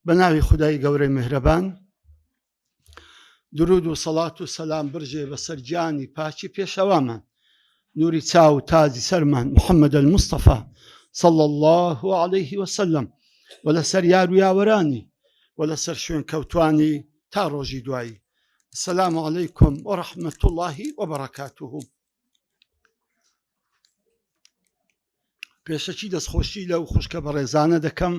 بناوی خدای گەورەی میهرەبان، درود و سەڵات و سەلام برژێ بەسەر گیانی پاکی پێشەوامان، نوری چاو و تاجی سەرمان محەممەد المستەفا صلى الله عليه وسلم، و لەسەر یار و یاوەرانی و لەسەر شوێن کەوتوانی تا ڕۆژی دوایی. السلام عليكم ورحمة الله وبركاته. پێشەکی دەستخۆشی لەو خوشکە بەڕێزانە دەکەم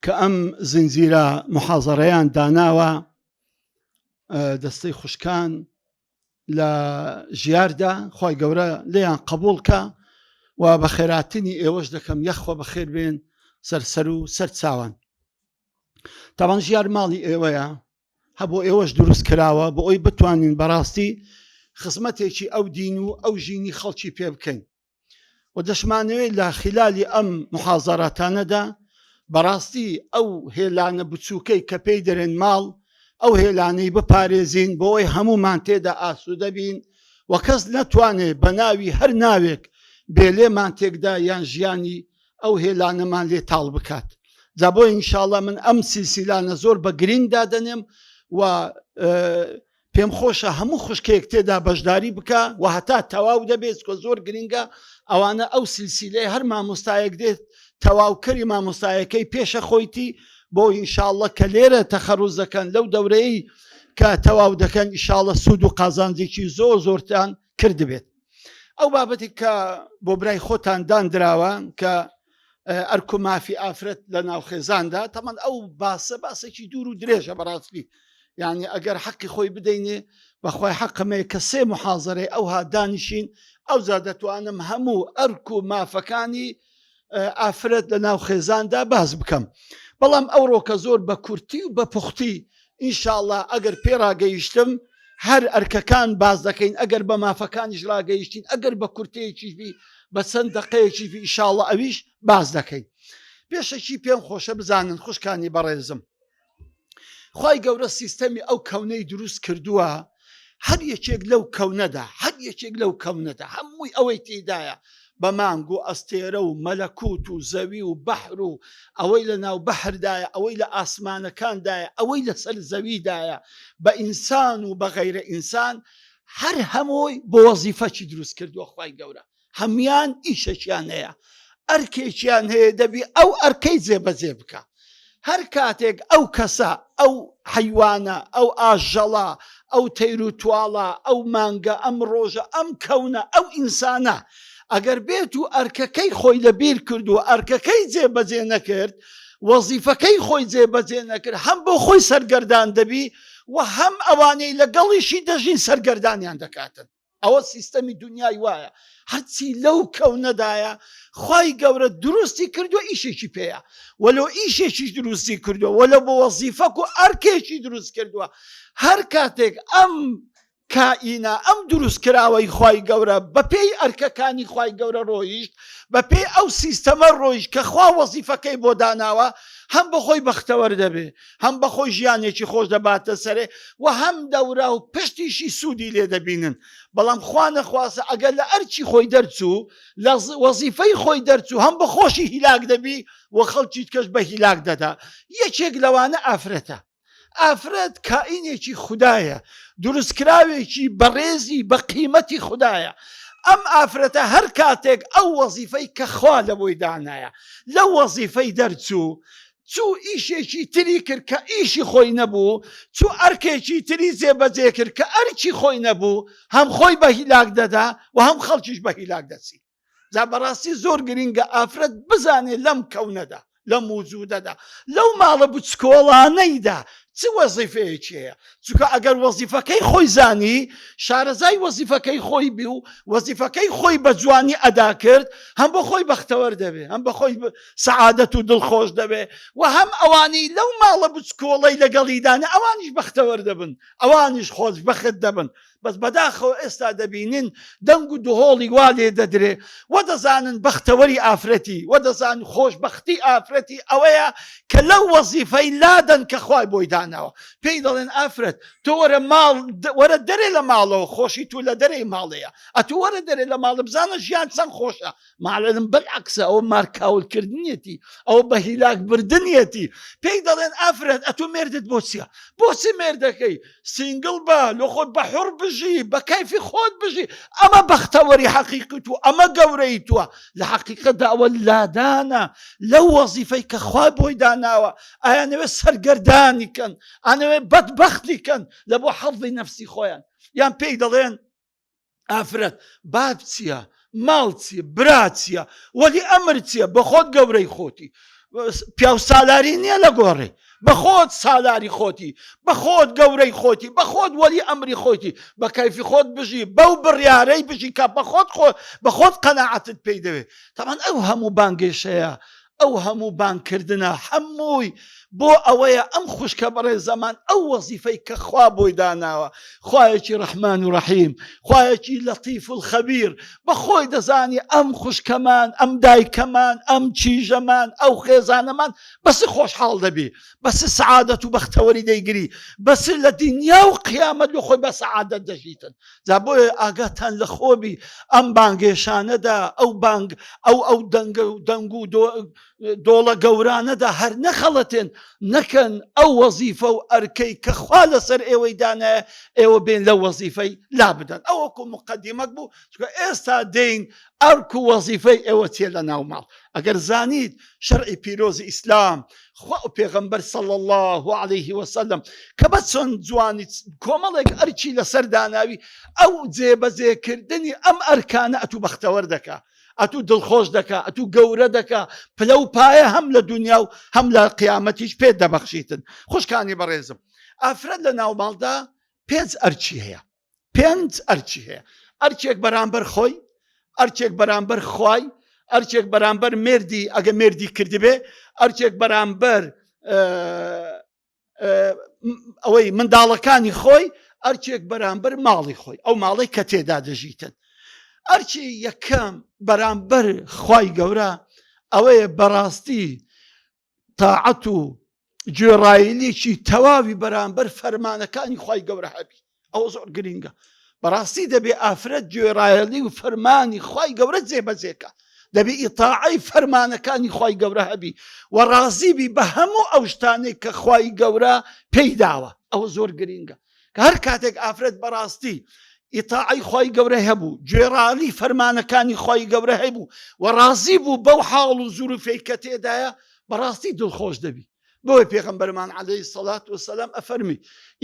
کە ئەم زنجیرە محازەڕەیان داناوە دەستەی خوشکان لە ژیاردا، خی گەورە لێیان قبول کە و بە خێراتنی ئێوەش دەکەم یەخوا بەخێر بێن سەرسەر و سەر چاوان. تاوان ژیار ماڵی ئێوەیە، هەبوو ئێوەش دروست کراوە بۆ ئەوی بتوانین بەڕاستی خزمەتێکی ئەو دین و ئەو ژینی خەڵکی پێ بکەین و دەشمانەوێت لە خلالی ئەم محازەراتانەدا بەڕاستی ئەو هێلانە بچووکەی کە پێی دەرێن ماڵ، ئەو هێلانەی بپارێزین بۆ ئەوی هەمومان تێدا ئاسوودە بین و کەس نەتوانێت بە ناوی هەر ناوێک بێلێمان تێکدا یان ژیانی ئەو هێلانەمان لێ تاڵ بکات. جا بۆ ئینشاڵڵا من ئەم سیلسیلانە زۆر بە گرنگدا دەنێم و پێم خۆشە هەموو خوشکەیەک تێدا بەشداری بکە و هەتا تەواو دەبێت کە زۆر گرنگە ئەوانە ئەو سیلسیلەی هەر مامۆستایەک دێت تەواوکەری مامۆستایەکەی پێشە خۆیتی بۆ ئینشاءڵڵا کە لێرە تەخەڕوز دەکەن لەو دەورەیە کە تەواو دەکەن ئینشاءڵڵا سوود و قازانجێکی زۆر زۆرتان کرد بێت. ئەو بابەتی کە بۆ برای خۆتان دانراوە کە ئەرک و مافی ئافرەت لە ناوخێزاندا، تەمان ئەو باسێکی دوور و درێژە بەڕاستی، یعنی ئەگەر حەقی خۆی بدەینێ بەخوای حەقمەیە کە سێ محازەرەی ئەوها دانیشین ئەو زا دەتوانم هەموو ئەرک و مافەکانی ئافرەت لە ناوخێزاندا باز بکەم. بەڵام ئەوڕۆکە زۆر بە کورتی و بە پوختی ئینشاءڵڵا ئەگەر پێڕاگەیشتم هەر ئەرکەکان باز دەکەین، ئەگەر بە مافەکانیش ڕاگەیشتین، ئەگەر بە کورتەیەکیشبی بە چەند دەقەیەکیشبی ئینشاءڵڵا ئەویش باز دەکەین. پێشەکی پێم خۆشە بزانن خوشکانی بەڕێزم، خی گەورە سیستەمی ئەو کەونەی دروست کردووە، هەر یەکێک لەو کەونەدا هەمووی ئەوەی تێدایە بە مانگ و ئەستێرە و مەلەکوت و زەوی و بەحر و ئەوەی لە ناو بەحردایە، ئەوەی لە ئاسمانەکاندایە، ئەوەی لەسەر زەویدایە، بە ئینسان و بە غەیرە ئینسان، هەر هەمووی بۆ وەزیفەکی دروست کردووە خی گەورە، هەمان ئیشەکیان هەیە، ئەرکێکیان هەیە دەبی ئەو ئەرکەی جێبەجێ بکە. هەر کاتێک ئەو کەسە، ئەو حیوانە، ئەو ئاژەڵە، ئەو تەیر و تواڵە، ئەو مانگە، ئەم ڕۆژە، ئەم کەونە، ئەو ئینسانە ئەگەر بێت و ئەرکەکەی خۆی لەبیر کرد و ئەرکەکەی جێبەجێ نەکرد، وەزیفەکەی خۆی جێبەجێ نەکرد، هەم بۆ خۆی سەرگەردان دەبی و هەم ئەوانەی لەگەڵیشی دەژین سەرگەردانیان دەکاتن. ئەوە سیستەمی دنیای وایە، هەرچی لەو کەونەدایە خی گەورە دروستی کردووە ئیشێکی پێەیە، وەلو ئیشێکی دروستی کردووە، وەلو بۆ وەزیفەک و ئەرکێکی دروست کردووە. هەر کاتێک ئەم کائینە، ئەم دروست کراوەی خی گەورە بە پێی ئەرکەکانی خی گەورە ڕۆیشت، بە پێی ئەو سیستەمە ڕۆیشت کە خوا وەزیفەکەی بۆ داناوە، هەم بەخۆی بەختەوەر دەبێ، هەم بەخۆی ژیانێکی خۆش دەباتە سەرێ و هەم دەورا و پشتیشی سوودی لێ دەبینن. بەڵام خوا نەخواسە ئەگەر لە ئەرچی خۆی دەرچوو، لە وەزیفەی خۆی دەرچوو، هەم بەخۆشی هیلاک دەبی و خەڵکی کەش بە هیلاک دەدا. یەکێک لەوانە ئافرەتە. ئافرەت کائینێکی خوددایە، دروستکراوێکی بەڕێزی بە قیمەتی خوددایە. ئەم ئافرەتە هەر کاتێک ئەو وەزیفەی کە خوا لە بۆی دانایە لەو وەزیفەی دەرچوو، چوو ئیشێکی تری کرد کە ئیشی خۆی نەبوو، چوو ئەرکێکی تری جێبەجێ کرد کە ئەرکی خۆی نەبوو، هەم خۆی بە هیلاک دەدا و هەم خەڵکیش بە هیلاک دەچی. جا بەڕاستی زۆر گرنگە ئافرەت بزانێت لەم کەونەدا، لەم موجودەدا، لەو ماڵە بچکۆڵانەیدا چ وەزیفەیەکی هەیە. چونکە ئەگەر وەزیفەکەی خۆی زانی، شارەزای وەزیفەکەی خۆی بی و وەزیفەکەی خۆی بە جوانی ئەدا کرد، هەم بە خۆی بەختەوەر دەبێ، هەم بە خۆی سەعادەت و دڵخۆش دەبێ و هەم ئەوانی لەو ماڵە بچکۆڵەی لەگەڵیدانە ئەوانیش بەختەوەر دەبن، ئەوانیش خۆش بەخت دەبن. بەس بەداخەوە ئێستا دەبینین دەنگ و دوهۆڵی وا لێ دەدرێ و دەزانن بەختەوەری ئافرەتی و دەزانن خۆشبەختی ئافرەتی ئەوەیە کە لەو وەزیفەی لادەن کە خوای بۆی دان داناوە پێی دەڵێن ئافرەت تۆ وەرە ماڵ وەرە دەرێ لە ماڵەوە خۆشی تو لە دەرەی ماڵەیە ئەتو وەرە دەرێ لە ماڵە بزانە ژیان چەند خۆشە ماڵەن بەعکسە ئەوە مارکاولکردنیەتی ئەوە بە هیلاک بردنیەتی پێی دەڵێن ئافرەت ئەتو مێردت بۆ چییە بۆچی مێردەکەی سینگڵ بە لە خۆت بە حوڕ بژی بە کەیفی خۆت بژی ئەمە بەختەوەری حەقیقی تو ئەمە گەورەی تووە لە حەقیقەتدا ئەوە لادانە لەو وەزیفەی کە خوا بۆی داناوە ئایانەوێ سەرگەردانی کەن ئانەوێ بەدبەختی کەن لە بۆ حەڵی نەفسی خۆیان یان پێی دەڵێن ئافرەت باب چییە ماڵ چییە برا چییە وەلی ئەمر چییە بە خۆت گەورەی خۆتی پیاو سالاری نییە لە گۆڕێ بە خۆت سالاری خۆتی بە خۆت گەورەی خۆتی بە خۆت وەلی ئەمری خۆتی بە کەیفی خۆت بژی بەو بڕیارەی بژی کە بە خۆت قەناعەتت پێی دەوێت تەمان ئەو هەموو بانگێشەیە ئەو هەموو بانکردنە هەمووی بۆ ئەوەیە ئەم خوشکە بەڕێ زەمان ئەو وەزیفەی کە خوا بۆی داناوە خوایەکی ڕەحمان و ڕەحیم خوایەکی لەتیف و خەبیر بە خۆی دەزانی ئەم خوشکەمان ئەم دایکەمان ئەم چیژەمان ئەو خێزانەمان بەس خۆشحاڵ دەبی بەس سعادەت و بەختەوەری دەیگری بەس لە دنیا و قیامەت لە خۆی بە سعادەت دەژیتن جا بۆیە ئاگاتان لە خۆبی ئەم بانگێشانەدا ئەو بانگ ئەو دەنگ و دۆڵە گەورانەدا هەر نەخەڵەتێن نەکەن ئەو وەزیفە و ئەرکەی کە خوا لەسەر ئێوەی دانایە ئێوە بێن لە وەزیفەی لا بدەن ئەوەکو مقەدیمەک بوو چکە ئێستا دێین ئەرک و وەزیفەی ئێوە چێ لە ناو ماڵ ئەگەر زانیت شەرعی پیرۆزی ئیسلام خوا و پێغەمبەر صلی الله عليه وسلم کە بە چۆن جوانی کۆمەڵێک ئەرکی لەسەر داناوی ئەو جێبەجێکردنی ئەم ئەرکانە ئەتوو بەختەوەر دەکا ئەتوو دڵخۆش دەکا ئەتوو گەورە دەکا پلە و پایە هەم لە دنیا و هەم لە قیامەتیش پێت دەبەخشیتن خوشکانی بەڕێزم ئافرەت لە ناو ماڵدا پێنج ئەرچی هەیە پێنج ئەرچی هەیە ئەرچێک بەرامبەر خۆی ئەرچێک بەرامبەر خوای ئەرچێک بەرامبەر مێردی ئەگە مێردی کردبێ ئەرچێک بەرامبەر ئەوەی منداڵەکانی خۆی ئەرچێک بەرامبەر ماڵی خۆی ئەو ماڵی کە تێدا دەژیتن ئەرچی یەکەم بەرامبەر خوای گەورە ئەوەیە بەڕاستی تاعەت و گوێڕایەلیی تەواوی بەرامبەر فەرمانەکانی خوای گەورە هەبی ئەوە زۆر گرینگە بەڕاستی دەبێ ئافرەت گوێڕایەلی و فەرمانی خوای گەورە جێبەجێکە دەبێ ئیتاعەی فەرمانەکانی خوای گەورە هەبی و ڕازیبی بە هەموو ئەو شتانەی کە خوای گەورە پێی داوە ئەوە زۆر گرینگە کە هەر کاتێک ئافرەت بەڕاستی ئیتاعەی خوای گەورە هەبوو گوێڕالی فەرمانەکانی خوای گەورە هەبوو و ڕازی بوو بەو حاڵ و زوروفەی کە تێدایە بەڕاستی دڵخۆش دەبی بۆی پێغەمبەرمان عەلەیهی السەڵات وەسەلام ئەفەرمی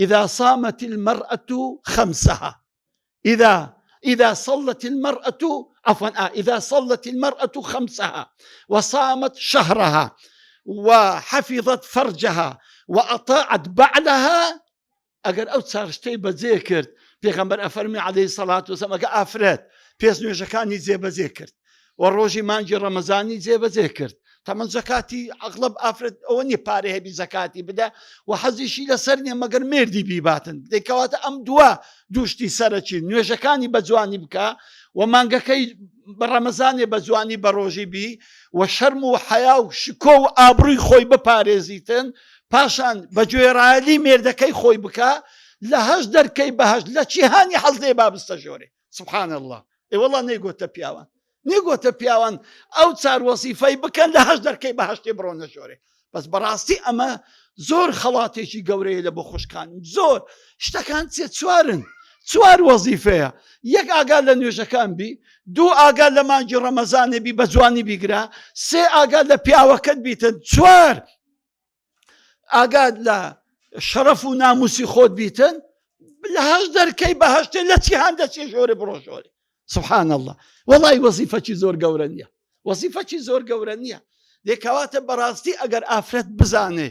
إذا صامت المرأة خمسها إذا صلت المرأة إذا صلت المرأة خمسها وصامت شهرها وحفظت فرجها وأطاعت بعلها ئەگەر ئەو چارشتەی بەجێ کرد پێغەمبەر ئەفەرمی عەلەیهی السەڵات وەسەلام ئەگە ئافرەت پێش نوێژەکانی جێبەجێ کرد و ڕۆژی مانگی ڕەمەزانی جێبەجێ کرد تەمەن زەکاتی ئەغڵب ئافرەت ئەوە نییە پارە هەبی زەکاتی بدە و حەزیشی لەسەر نییە مەگەر مێردی بیباتن دەیکەواتە ئەم دووشتی سەرەکی نوێژەکانی بە جوانی بکە و مانگەکەی بە ڕەمەزانێ بە جوانی بە ڕۆژی بی و شەرم و حەیا و شکۆ و ئابڕووی خۆی بپارێزیتن پاشان بە گوێڕایەلی مێردەکەی خۆی بکە لە هەش دەرکەی بەهەشت لە چیهانی حەڵدێ بابستە ژۆرێ سبحان الله ئێوەڵا نەیگۆتە پیاوان نێگۆتە پیاوان ئەو چار وەزیفەی بکەن لە هەش دەرکەی بەهەشتێ بڕۆنە ژۆرێ بەس بەڕاستی ئەمە زۆر خەڵاتێکی گەورەیە لە بۆ خوشکان زۆر شتەکان چوار وەزیفەیە یەک ئاگا لە نوێژەکان بی دوو ئاگا لە مانگی ڕەمەزانێ بی بە جوانی بیگرا سێ ئاگا لە پیاوەکەت بیتن چوار ئاگاد لە شەرەف و ناموسی خۆت بیتن لە هەش دەرکەی بەهەشتێ لە چیهان دەچێ ژۆرێ بڕۆ ژۆرێ سبحان الله وەڵی وەزیفەکی زۆر گەورە نییە وەزیفەکی زۆر گەورە نییە دێکەواتە بەڕاستی ئەگەر ئافرەت بزانێ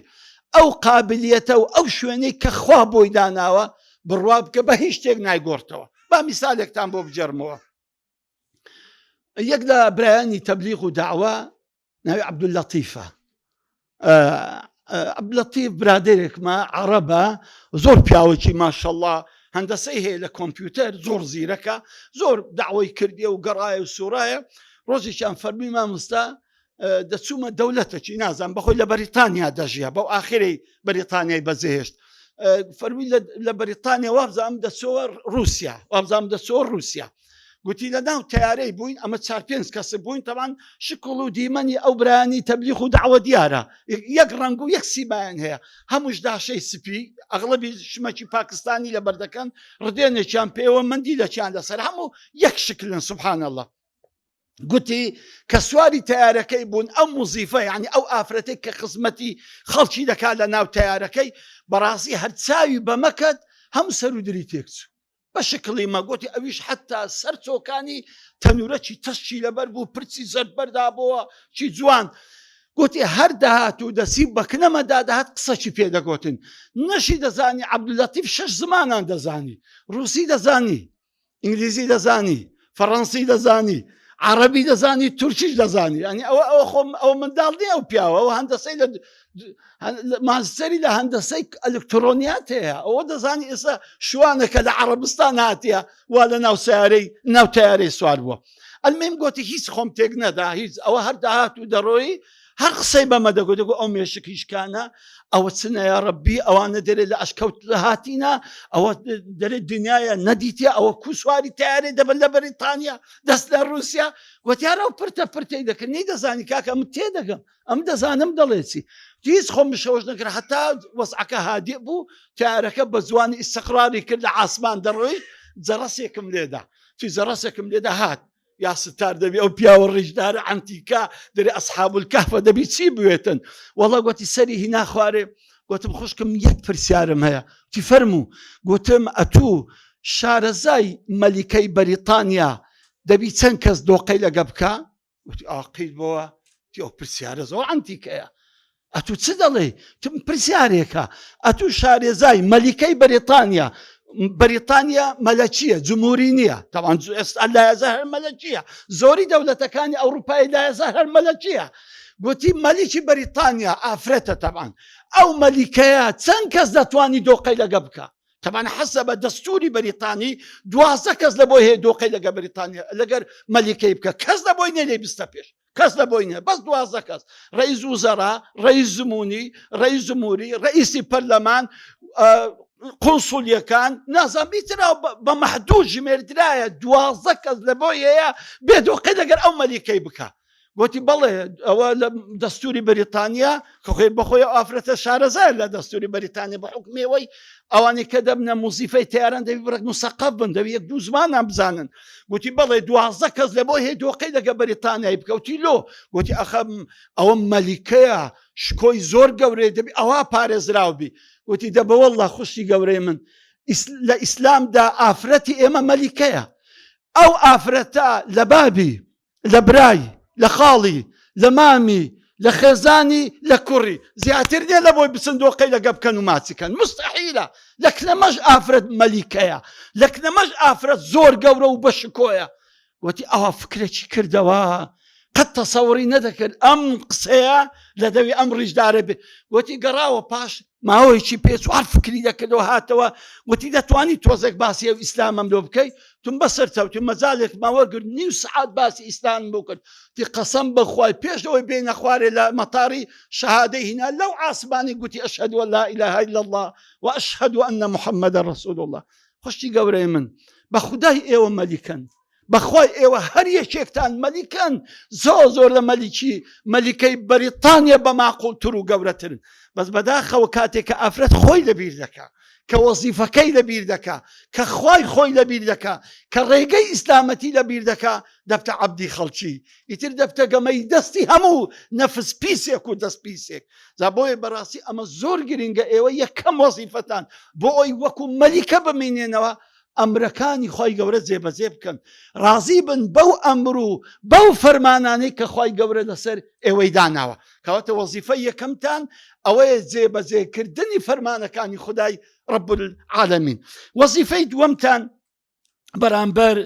ئەو قابلیەتە و ئەو شوێنەی کە خوا بۆی داناوە بڕوا بکە بە هیچ شتێک نایگۆڕتەوە با میسالێکتان بۆ بجەرمەوە یەک لە برایانی تەبلیغ و داعوا ناوی عەبدوللەتیفە عەبدوللەتیف برادێرێکمە عەرەبە زۆر پیاوێکی ماشەڵڵا هەندەسەی هەیە لە کۆمپیوتەر زۆر زیرەکە زۆر داوای کردیە و گەڕایە و سوورایە ڕۆژێکیان فەرمی مامۆستا دەچوومە دەولەتێکی نازان بەخۆی لە بەریتانیا دەژیا بەو ئاخرەی بەریتانیای بەجێهێشت فەرمی لە بەریتانیا وابزانم دەچۆوە رووسیا وابزانم دەچۆوە رووسیا گوتی لە ناو تیارەی بووین ئەمە 4-5 کەس بووین تەوان شکڵ و دیمەنی ئەو برانی تەبلیغ و دعوە دیارە یەک ڕنگ و یەک سیمایان هەیە هەمووش داشەی سپی ئەغڵبی شمەکی پاکستانی لە بەردەکەن ڕدێنێکیان پێوە مندی لەچیان لەسەر هەموو یەک شکلن سبحان الله گوتی کە سواری تیارەکەی بوون ئەو موزیفە یعنی ئەو ئافرەتەی کە خزمەتی خەڵکی دەکات لە ناو تیارەکەی بەڕاستی هەرچاوی بەمەکەت هەم سەرودری تێکچوو بە شکلی مەگوتی ئەویش حتا سەر چۆکانی تەنورەکی تەشی لەبەر بوو پرچی زەرد بەردابەوە چی جوان گوتی هەر داهات و دەسی بەکنەمەدا داهات قسەکی پێدەگوتن نەشی دەزانی عەبدولەتیف 6 زمانان دەزانی رووسی دەزانی ئینگلیزی دەزانی فەڕەنسی دەزانی عربی دەزانی تورکیش دەزانی ینی ئەو منداڵ نیە ئەو پیاوە ئەو هەندەسەی ماستەری لە هەندەسەی ئەلکترۆنیات هەیە ئەوە دەزانی ئێستا شوانەکە لە عەرەبستان هاتیە وا لە ناو تیارەی سوار بووە ئەلمێم گوتی هیچ خۆم تێک نەدا هیچ ئەوە هەر داهات و دەڕۆی هەر قسەی بەمە دەگوتگو ئەو مێشکیشکانە ئەوە چنە یا ڕەبی ئەوانە دەرێت لە ئەشکەوت هاتینە ئەوە دەرێت دنیاە نەدیتە ئەوە کوسواری تیارێ دەبن لە بەریتانیا دەست لە رووسیا گوتیارە و پرتە پرتەی دەکرد نەی دەزانی کاکە ئەم تێدەگەم ئەم دەزانم دەڵێتی هیچ خۆم بشەوەش نەکرد هەتا وەسعەکە هادێ بوو تیارەکە بە زوانی ئیستیقراری کرد لە ئاسمان دەڕۆی جەرەسێکم لێدا توی جەرەسێکم لێدا هات یا ستار دەبی ئەو پیاوە ڕیژدارە ئەنتیکا دەری ئەسحاب الکەهفە دەبی چی بوێتن وەڵا گوتی سەری هینا خوارێ گوتم خوشکم یەک پرسیارم هەیە تی فەرموو گوتم ئەتوو شارەزای مەلیکەی بەریتانیا دەبی چەند کەس دۆقەی لەگە بکە گوتی ئاقیت بۆوە تی ئەو پرسیارە زۆر ئەنتیکەیە ئەتوو چ دەڵێ تم پرسیارێکە ئەتوو شارێزای مەلیکەی بەریتانیا بەریتانیا مەلەکیە جمهوری نییە تاوان ئێستا لایەزە هەر مەلەکیە زۆری دەوڵەتەکانی ئەوروپای لایەزە هەر مەلەکیە گوتی مەلیکی بەریتانیا ئافرەتە تەبان ئەو مەلیکەیە چەند کەس دەتوانی دۆقەی لەگە بکە تەبان حەسە بە دەستوری بەریتانی 12 کەس لە بۆی هەیە دۆقەی لەگە بەریتانیا لەگەر مەلیکەی بکە کەس لە بۆی نێ لێ بیستە پێش کەس لە بۆی نیە بەس 12 کەس ڕئیس وزەرا ڕئیس زمونی ڕئیس جمهوری ڕئیسی پەرلەمان قۆنسولیەکان نازان بیتراو بە مەحدوود ژمێردرایە 12 کەس لە بۆی هەیە بێ دۆقەی لەگەر ئەو مەلیکەی بکە گوتی بەڵێ ئەوە لە دەستوری بەریتانیا کە بەخۆی ئافرەتە شارەزای لە دەستوری بەریتانیا بە حکمێوەی ئەوانی کە دەبنە موزیفەی تیاران دەبی بڕێک موسەقەف بن دەبی یەک دوو زمانان بزانن گوتی بەڵێ 12 کەس لە بۆی هەیە دۆقەی لەگە بەریتانیای بکەوتی لۆ گوتی ئەخەم ئەوە مەلیکەیە شکۆی زۆر گەورەی دەبی ئەوە پارێزراوبی گوتی دەبە وەڵڵا خوشتی گەورەی من لە ئیسلامدا ئافرەتی ئێمە مەلیکەیە ئەو ئافرەتە لە بابی لە برای لە خاڵی لە مامی لە خێزانی لە کوڕی زیاتر نیە لە بۆی بچن دۆقەی لەگە بکەن و ماچکەن مستحیلە لە کنەمەش ئافرەت مەلیکەیە لە کنەمەش ئافرەت زۆر گەورە و بەشکۆیە وتی ئەوە فکرێکی کردەوە قەت تەسەوری نەدەکرد ئەم قسەیە لە دەوی ئەم ڕیژدارە بێ وتی گەڕاوە پاش ماوەیەکی پێ چوار فکری دەکردەوە هاتەوە وتی دەتوانی تۆزێک باسی ئەو ئیسلامم لۆ بکەی تم بەسەر چەوتی مەجالێک ماوەگرت نیم سعات باسی ئیسلام بۆ کرد تی قەسەم بەخوای پێش ئەوەی بێنە خوارێ لە مەتاری شەهادەی هینا لەو ئاسمانی گوتی ئەشهەدو ئەن لا ئیلاهە ئیلا الله وئەشهەدو ئەنە محەممەدە ڕەسوول الله خوشتی گەورەی من بە خودای ئێوە مەلیکەن بەخوای ئێوە هەر یەکێکتان مەلیکەن زۆر لە مەلیکەی بەریتانیا بە ماقوڵتر و گەورەترن بەس بەداخەوە کاتێک کە ئافرەت خۆی لەبیر دەکا کە وەزیفەکەی لەبیر دەکا کە خوای خۆی لەبیر دەکا کە ڕێگەی ئیسلامەتی لەبیر دەکا دەبتە عەبدی خەڵکی ئیتر دەبتە گەمەی دەستی هەموو نەفس پیسێک و دەست پیسێک جا بۆیە بەڕاستی ئەمە زۆر گرنگە ئێوە یەکەم وەزیفەتان بۆ ئەوی وەکو مەلیکە بمێنێنەوە ئەمرەکانی خۆی گەورە جێبەجێ بکەن ڕازی بن بەو ئەمر و بەو فەرمانانەی کە خۆی گەورە لەسەر ئێوەی داناوە کەواتە وەزیفەی یەکەمتان ئەوەیە جێبەجێکردنی فەرمانەکانی خودای رب العالمین وەزیفەی دووەمتان بەرامبەر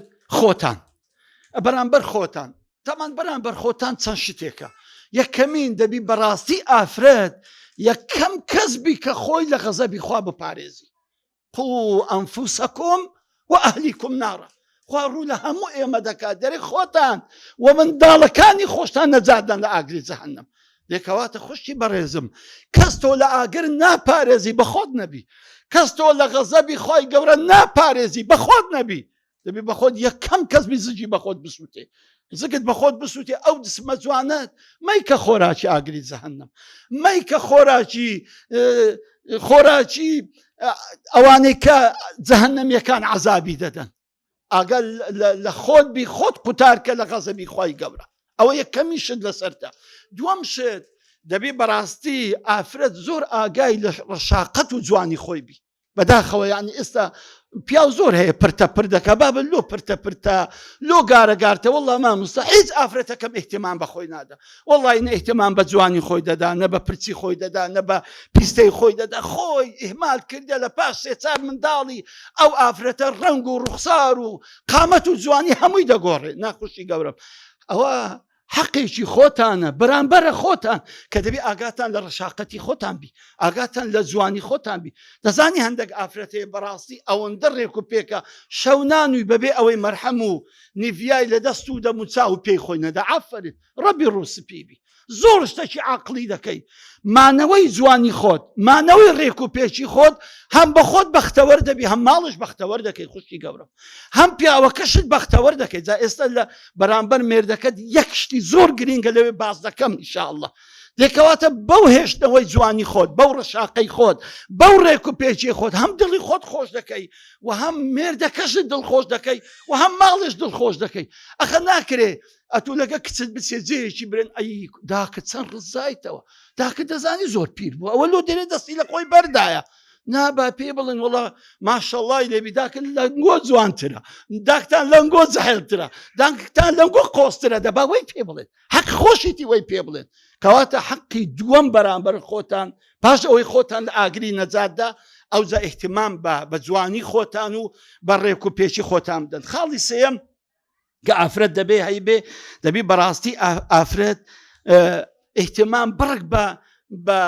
خۆتان تامان بەرامبەر خۆتان چەند شتێکە یەکەمین دەبی بەڕاستی ئافرەت یەکەم کەسبی کە خۆی لە غەزەبی خوا بپارێزی قو ئەنفوسەکم وأهلیکم نارە خوا ڕوو لە هەموو ئێمە دەکات دەرێ خۆتان و منداڵەکانی خۆشتان نەجاتدان لە ئاگری جەهەنەم لێکەواتە خوشتی بەڕێزم کەس تۆ لە ئاگر ناپارێزی بە خۆت نەبی، کەس تۆ لە غەزەبی خۆی گەورە ناپارێزی بە خۆت نەبی، دەبی بە خۆت یەکەم کەس زگی بە خۆت بسووتێ، زگت بە خۆت بسووتێ ئەو دسمە جوانت مەیکە خۆراکی ئاگری جەهەنەم، مەیکە خۆراکی ئەوانەی کە جەهەنەمیەکان عەزابی دەدەن، ئاگەر لە خۆت بی خۆت قوتارکە لە غەزەبی خۆی گەورە، ئەوە یەکەمی شت لەسەرتە. دووەم شت دەبێ بەڕاستی ئافرەت زۆر ئاگای لە ڕەشاقەت و جوانی خۆی بی بەداخەوە، یعنی ئێستا پیاو زۆر هەیە پرتە پردەکە بابە لۆ پرتە پرتە لۆ گارەگارتە وەڵڵا مامۆستا هیچ ئافرەتەکەم ئیحتیمام بە خۆی نادا، وەڵڵی نە ئیحتیمام بە جوانی خۆی دەدا، نە بە پرچی خۆی دەدا، نە بە پیستەی خۆی دەدا، خۆی ئیهمال کردە لە پاش سێ چار منداڵی ئەو ئافرەتە ڕەنگ و ڕوخسار و قامەت و جوانی هەمووی دەگۆڕێ. ناخوشی گەورم ئەوە حەقێکی خۆتانە بەرامبەرە خۆتان کە دەبێ ئاگاتان لە ڕەشاقەتی خۆتان بی، ئاگاتان لە جوانی خۆتان بی. دەزانی هەندێک ئافرەتەیە بەڕاستی ئەوەندە ڕێک و پێکە شەو نانووی بەبێ ئەوەی مەرحەم و نیڤیای لە دەست و دەموچا و پێی خۆی نەدا ئافرێت ڕەبی ڕووسپی بی زۆر شتێکی عاقلی دەکەی، مانەوەی جوانی خۆت مانەوەی ڕێک و پێچی خۆت هەم بە خۆت بەختەوەر دەبی، هەم ماڵش بەختەوەر دەکەی خوشتی گەورم، هەم پیاوەکەشت بەختەوەر دەکەیت. جا ئێستا لە بەرامبەر مێردەکەت یەک شتی زۆر گرینگە لەوێ باز دەکەم ئینشاءالله. دێکەواتە بەو هێشتنەوەی جوانی خۆت، بەو ڕەشاقەی خۆت، بەو ڕێک و پێچی خۆت هەم دڵی خۆت خۆش دەکەی و هەم مێردەکەشت دڵخۆش دەکەی و هەم ماڵش دڵخۆش دەکەی. ئەخە ناکرێ ئەتو لەگە کچت بچێ جێیەکی برن ئەی داکە چەند ڕزایتەوە، داکە دەزانی زۆر پیر بووە ئەوە لۆ دێنێ دەستی لە خۆی بەردایە، نابا پێ بڵێن وەڵا ماشەڵڵای لێبی داکە لەنگۆ جوانترە، داکتان لەنگۆ جەهێلترە، داکتان لەنگۆ قۆسترە، دەبا وەی پێ بڵێن حەق خۆشیتی وەی پێ بڵێن. کەواتە حەقی دووەم بەرامبەر خۆتان پاش ئەوەی خۆتان لە ئاگری نەجاتدا ئەوجا ئیحتیمام بە جوانی خۆتان و بە ڕێک و پێچی خۆتان بدەن. خاڵی سێیەم کە ئافرەت دەبێ هەیبێ دەبی بەڕاستی ئافرەت ئیحتیمام بڕک بە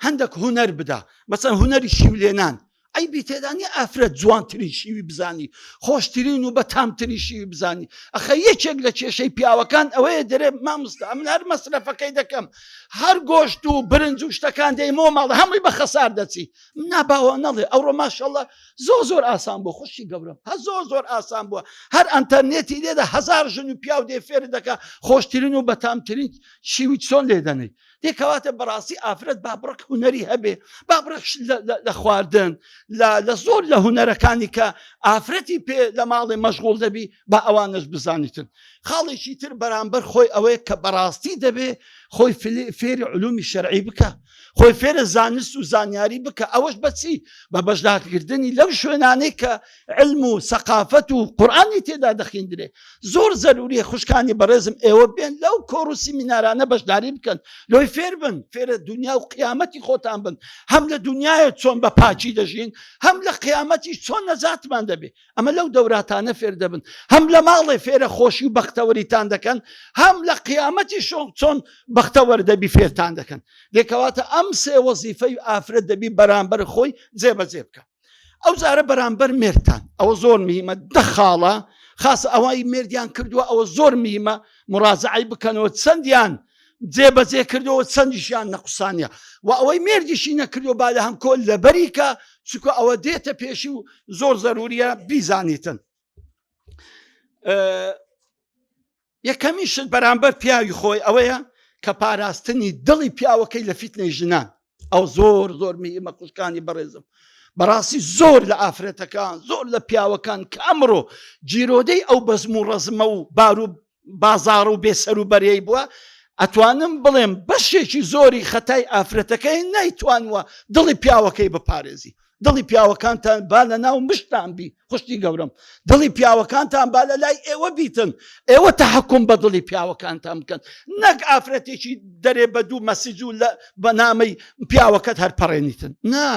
هەندێک هونەر بدا، مەسەڵەن هونەری شیولێنان ئەی بیتێدانی ئافرەت جوانترین شیوی بزانی، خۆشترین و بەتامترین شیوی بزانی. ئەخە یەکێک لە کێشەی پیاوەکان ئەوەیە دەرێ مامۆستا ئەمن هەر مەسرەفەکەی دەکەم هەر گۆشت و برنج و شتەکان دەیمەوە ماڵە هەمووی بە خەسار دەچی، ناباوە نەڵێ ئەوڕۆ ماشەڵڵا زۆر ئاسان بوو خوشی گەورم، هە زۆر ئاسان بووە، هەر ئەنتەرنێتی لێدا هەزار ژن و پیاو دێ فێر دەکا خۆشترین و بەتامترین شیوی چۆن لێ دەنێ. دێکەواتە بەڕاستی ئافرەت با بڕک هونەری هەبێ، با بڕک لە خواردن لە زۆر لە هونەرەکانی کە ئافرەتی پێ لە ماڵی مەشغوڵ دەبی با ئەوانش بزانیتن. خاڵێکی تر بەرامبەر خۆی ئەوەیە کە بەڕاستی دەبێ خۆی فێری علومی شەرعی بکە، خۆی فێرە زانست و زانیاری بکە، ئەوەش بەچی بە بەشدارکردنی لەو شوێنانەی کە علم و سەقافەت و قورئانی تێدا دەخیندرێ. زۆر زەروریە خوشکانی بەڕێزم ئێوە بێن لەو کۆڕ و سیمینارانە بەشداری بکەن، لۆی فێر بن، فێرە دنیا و قیامەتی خۆتان بن، هەم لە دنیاە چۆن بە پاچی دەژین، هەم لە قیامەتی چۆن نەجاتمان دەبێ. ئەمە لەو دەوراتانە فێر دەبن، هەم لە ماڵێ فێرە خۆشی و بەختەوەریتان دەکەن، هەم لە قیامەتی چۆن بەختەوەر دەبی فێرتان دەکەن. لێکەواتە ئەم سێ وەزیفەی ئافرەت دەبی بەرامبەر خۆی جێبەجێ بکە. ئەو جارە بەرامبەر مێردتان ئەوە زۆر مهمە، دەخاڵە خاصە ئەوەی مێردیان کردووە ئەوە زۆر مهمە مراجعەی بکەنەوە چەندیان جێبەجێ کردەوە چەندیشیان نەقسانیە و ئەوەی مێردیشی نەکردو با لە هەم کۆل لەبەریکە چکە ئەوە دێتە پێشی و زۆر زەروریە بیزانیتن. یەکەمی شت بەرامبەر پیاوی خۆی ئەوەیە کە پاراستنی دڵی پیاوەکەی لە فیتنەی ژنان، ئەو زۆر مهمە خوشکانی بەڕێزم. بەڕاستی زۆر لە ئافرەتەکان زۆر لە پیاوەکان کە ئەمڕۆ جیرۆدەی ئەو بەزم و ڕەزمە و بار و بازاڕ و بێسەر و بەرەی بووە، ئەتوانم بڵێم بەشێکی زۆری خەتای ئافرەتەکەی نەیتوانوە دڵی پیاوەکەی بپارێزی. دڵی پیاوەکانتان با لە ناو مشتان بی خوشتی گەورم، دڵی پیاوەکانتان با لە لای ئێوە بیتن، ئێوە تەحەکوم بە دڵی پیاوەکانتان بکەن، نەک ئافرەتێکی دەرێ بە دوو مەسیج و بە نامەی پیاوەکەت هەرپەڕێنیتن. نا،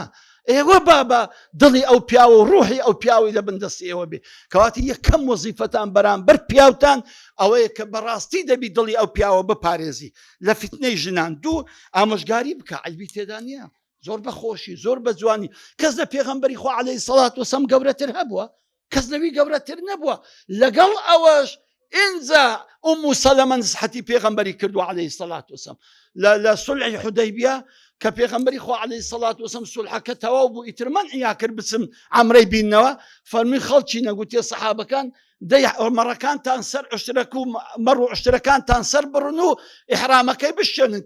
ئێوە بابە دڵی ئەو پیاوە و ڕوحی ئەو پیاوی لە بندەستی ئێوە بێ. کەواتی یەکەم وەزیفەتان بەرامبەر پیاوتان ئەوەیە کە بەڕاستی دەبی دڵی ئەو پیاوە بپارێزی لە فیتنەی ژنان. دوو ئامۆژگاری بکە، عیبی تێدا نییە، زۆر بەخۆشی زۆر بە جوانی. کەس لە پێغەمبەری خوا عەلەیهی سەڵات وەسەلام گەورەتر هەبووە؟ کەس لەوی گەورەتر نەبووە. لەگەڵ ئەوەش ئینجا سەلەمە نسحەتی پێغەمبەری کردو عەلەیهی سەڵات وسەلام لە سولحی حودەیبیە کە پێغەمبەری خوا عەلەیهی سەڵات وسەلام سولحەکە تەواو بوو ئیتر مەنعیا کرد بچم عەمرەی بینەوە فەرمی خەڵکی نەگوتێ سەحابەکان دەی مەڕەکانتان سەر عشترەک و مەڕ و عشترەکانتان سەر بڕن و ئیحرامەکەی بشێنن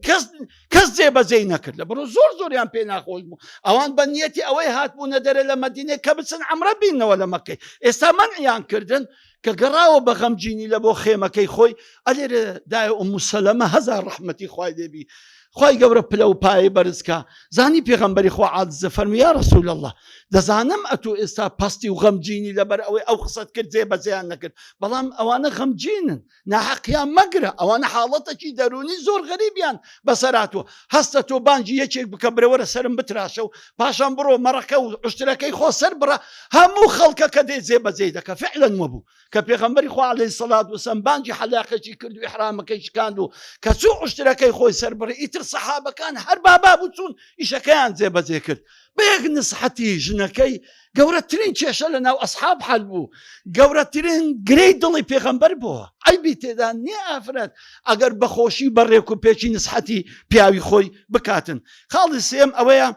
کەس جێبەجێی نەکرد لە بڕۆ زۆریان پێ ناخۆش بوو ئەوان بە نیەتی ئەوەی هاتبوونە دەرە لە مەدینەی کە بچن عەمرە بینەوە لە مەکەی ئێستا مەنعیان کردن کە گەڕاوە بە غەمجینی لە بۆ خێمەکەی خۆی ئەلێرە دایە سەلەمە هەزار ڕەحمەتی خوای دەبی خوای گەورە پلە و پایە بەرزکە زانی پێغەمبەری خوا عاجزە فەرمی یا ڕەسوول الله دەزانم ئەتۆ ئێستا پەستی و غەمجینی لەبەر ئەوەی ئەو قسەت کرد جێبەجێیان نەکرد بەڵام ئەوانە غەمجینن ناحەقیان مەگرە ئەوانە حاڵەتێکی دەرونی زۆر غەریبیان بەسەراتوە هەستە تۆ بانگی یەکێک بکە برەوەرە سەرم بتراشە و پاشان بڕۆ مەڕەکە و عشترەکەی خۆ سەر بڕە هەموو خەڵکەکە دێ جێبەجێ دەکە فعلەن وەبوو کە پێغەمبەری خوا عەلەیهی سەڵات وسەلام بانگی حەلاقێکی کرد و ئیحرامەکەی شکاند و کە چوو عشترەکەی خۆی سەر بڕی ئیتر سەحابەکان هەر بابا بوو چوون ئیشەکەیان جێبەجێ کرد بەیەک نسحەتی ژنەکەی گەورەترین کێشە لە ناو ئەسحاب حەل بوو گەورەترین گرەی دڵی پێغەمبەر بووە ئەیبی تێدا نییە ئافرەت ئەگەر بەخۆشی بەڕێک و پێچی نسحەتی پیاوی خۆی بکاتن خاڵی سێم ئەوەیە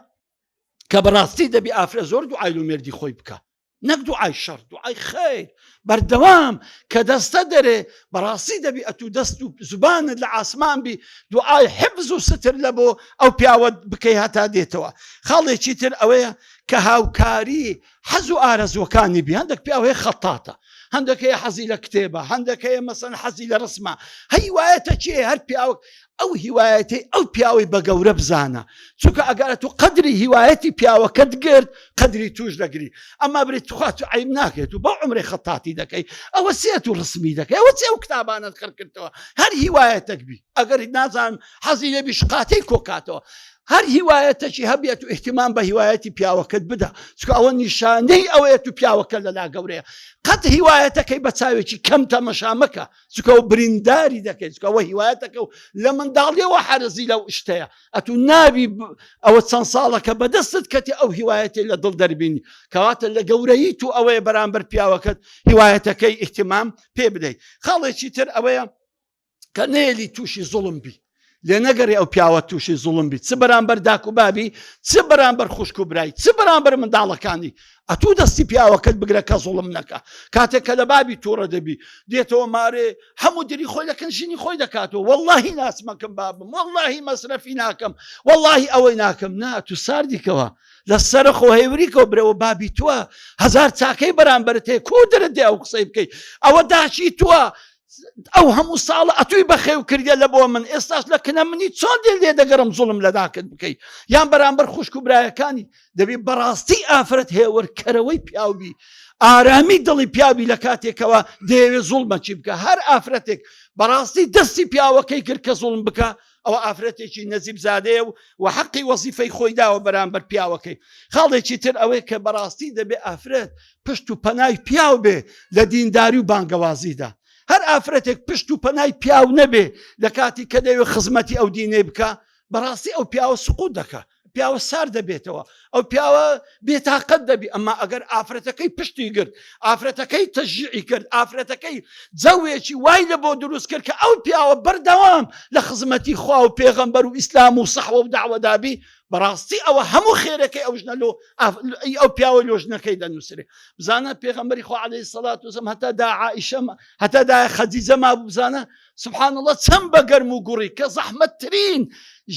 کە بەڕاستی دەبی ئافرەت زۆر دوعای لە مێردی خۆی بکە نەک دوعای شەڕ دوعای خەیر بەردەوام کە دەستە دەرێ بەڕاستی دەبی ئەتوو دەست و زوبانت لە ئاسمان بی دوعای حفز و ستر لە بۆ ئەو پیاوە بکەی هەتا دێتەوە خاڵێکی تر ئەوەیە کە هاوکاری حەز و ئارەزوەکانی بی هەندێک پیاوەیە خەتاتە هەندێکەیە حەزی لە کتێبە هەندێکەیە مەسەن حەزی لە ڕسمە هیوایەتە چێ هەر پیاوە ئەو هیوایەتی ئەو پیاوەی بە گەورە بزانە چونکە ئەگەرە تو قەدری هیوایەتی پیاوەکەت گرت قەدری توش دەگری ئەمە برێت توخوات و عیب ناکێت و بە عمرێ خەتاتی دەکەی ئەوە سێت و ڕسمی دەکەی ئەوە چێ ئەو کتابانت خڕکردەوە هەر هیوایەتەک بی ئەگەر نازان حەزی لێ بیشقاتەی کۆکاتەوە هەر هیوایەتەکی هەبێت و احتیمام بە هیوایەتی پیاوەکەت بدە چکە ئەوە نیشانەی ئەوەیەت و پیاوەکە لەلا گەورەیە قەت هیوایەتەکەی بە چاوێکی کەم تەمەشا مەکە چکە ئەو برینداری دەکەیت چکە ئەوە هیوایەتەکە و لە منداڵیەوە حەرزی لەو شتەیە ئەتوو نابی ئەوە چەند ساڵەکە بەدەستت کەتی ئەو هیوایەتی لە دڵ دەربینی کەواتە لە گەورەیی تو ئەوەیە بەرامبەر پیاوەکەت هیوایەتەکەی احتیمام پێ بدەیت خاڵێکی تر ئەوەیە کە نێلی تووشی زوڵم بی لێ نەگەڕێ ئەو پیاوە تووشی زوڵم بی چ بەرامبەر داک و بابی چ بەرامبەر خوشک و برای چ بەرامبەر منداڵەکانی ئەتوو دەستی پیاوەکەت بگرە کە زوڵم نەکە کاتێک کە لە بابی تووڕە دەبی دێتەوە مارێ هەموو دری خۆی لەکەن ژینی خۆی دەکاتەوە وەڵڵاهی ناسمەکەم بابم وەڵڵاهی مەسرەفی ناکەم وەڵڵاهی ئەوەی ناکەم نا تو ساردیکەوە لە سەر خۆ هێوریکەوە برەوە بابی تووە هەزار چاکەی بەرامبەرت هەیە کو دەرت دێ ئەو قسەی بکەیت ئەوە داچی تووە ئەو هەموو ساڵە ئەتووی بەخێو کردە لە بۆ من ئێستاش لە کنە منی چۆن دێ لێ دەگەڕم زوڵم لەداکرد بکەیت یان بەرامبەر خوشک و برایەکانی دەبێت بەڕاستی ئافرەت هێوەرکەرەوەی پیاوبی ئارامی دڵی پیاوی لە کاتێکەوە دەیەوێت زوڵمەچی بکە هەر ئافرەتێک بەڕاستی دەستی پیاوەکەی کرد کە زوڵم بکە ئەوە ئافرەتێکی نەزیب زادەیە و حەقی وەزیفەی خۆی داوە بەرامبەر پیاوەکەی خاڵێکی تر ئەوەی کە بەڕاستی دەبێت ئافرەت پشت و پەنای پیاو بێ لە دینداری و بانگەوازیدا هەر ئافرەتێک پشت و پەنای پیاو نەبێ لە کاتی کە دەوێت خزمەتی ئەو دینەی بکە بەڕاستی ئەو پیاوە سقوط دەکە پیاوە سار دەبێتەوە ئەو پیاوە بێتاقەت دەبی ئەمما ئەگەر ئافرەتەکەی پشتی گرت ئافرەتەکەی تەشجیعی کرد ئافرەتەکەی جەوێکی وای لە بۆ دروست کرد کە ئەو پیاوە بەردەوام لە خزمەتی خوا و پێغەمبەر و ئیسلام و سەحوە و داوەدابی بەڕاستی ئەوە هەموو خێرەکەی ئەو ژنە ئەو پیاوە لۆژنەکەی دەنووسێ بزانە پێغەمبەری خوا عەلەیهی سەڵات وسەلام هەتا دا عائیشە هەتا دا خەدیجە مابوو بزانە سبحان الله چەند بە گەرم و گوڕی کە زەحمەتترین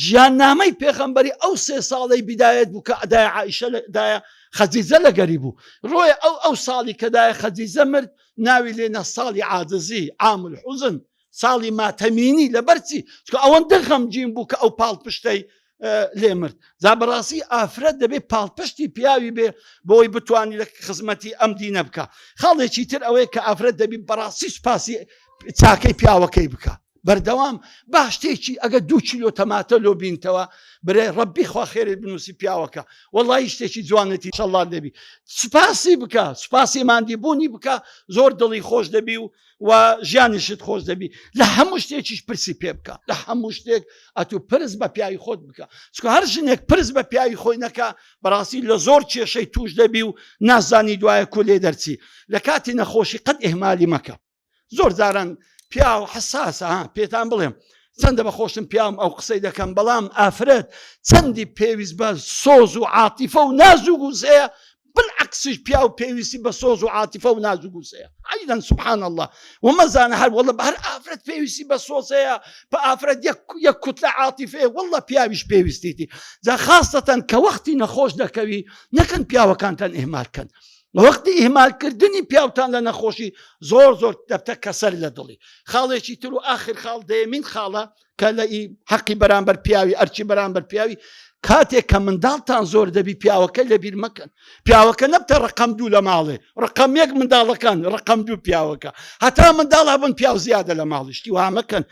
ژیاننامەی پێغەمبەری ئەو 3 ساڵەی بیدایەت بوو کە دایە عائیشە دایە خەدیجە لەگەری بوو ڕۆیە ئەو ساڵی کە دایە خەدیجە مرد ناوی لێنە ساڵی عاجزی عام الحوزن ساڵی ماتەمینی لەبەرچی چکە ئەوەندە غەمگین بوو کە ئەو پاڵپشتەی لێ مرد جا بەڕاستی ئافرەت دەبێت پاڵپشتی پیاوی بێ بۆی بتوانانی لە خزمەتی ئەم دینە بکە خاڵێکی تر ئەوەیە کە ئافرەت دەبی بەڕاستی سوپاسی چاکەی پیاوەکەی بکە بەردەوام باش شتێکی ئەگە 2 کیلۆ تەماتە لۆ بینتەوە برێ ڕەبی خوا خێرت بنووسی پیاوەکە وەڵی شتێکی جوانەتی شەڵڵا دەبی سوپاسی بکە سوپاسی ماندیبوونی بکە زۆر دڵی خۆش دەبی و ژیانیشت خۆش دەبی لە هەموو شتێکیش پرسی پێ بکە لە هەموو شتێک ئەتوو پرس بە پیاوی خۆت بکە چکە هەر ژنێک پرس بە پیاوی خۆی نەکە بەڕاستی لە زۆر کێشەی توش دەبی و نازانی دوایە کولێ دەرچی لە کاتی نەخۆشی قەت ئێهمالی مەکە زۆر جاران پیا و حساسە پێتان بڵێم چەندە بەخۆشم پیام ئەو قسەی دەکەم بەڵام ئافرەت چەندی پێویست بە سۆز و عاتیفە و ناز و گوزەیە بالعکسش پیا و پێویستی بە سۆز و عاتیفە و ناز و گوزەیە عیدەن سبحان الله ومەزانە هەر وەڵە هەر ئافرەت پێویستی بە سۆزەیە بە ئافرەت یەک کوتلە عاتیفەیە وەڵە پیاویش پێویستیتی جا خاستەتەن کە وەختی نەخۆش دەکەوی نەکەن پیاوەکانتان ئیهمالکەن وەختی ئیهمالکردنی پیاوتان لە نەخۆشی زۆر دەبتە کەسەر لە دڵی خاڵێکی تر و ئاخر خاڵ دەیەمین خاڵە کە لە حەقی بەرامبەر پیاوی ئەرچی بەرامبەر پیاوی کاتێک کە منداڵتان زۆر دەبی پیاوەکە لەبیر مەکەن پیاوەکە نەبتە ڕقم دوو لە ماڵێ ڕقم یەک منداڵەکان ڕقم دوو پیاوەکە هەتا منداڵ هەبن پیاو زیادە لە ماڵشتی وا مەکەن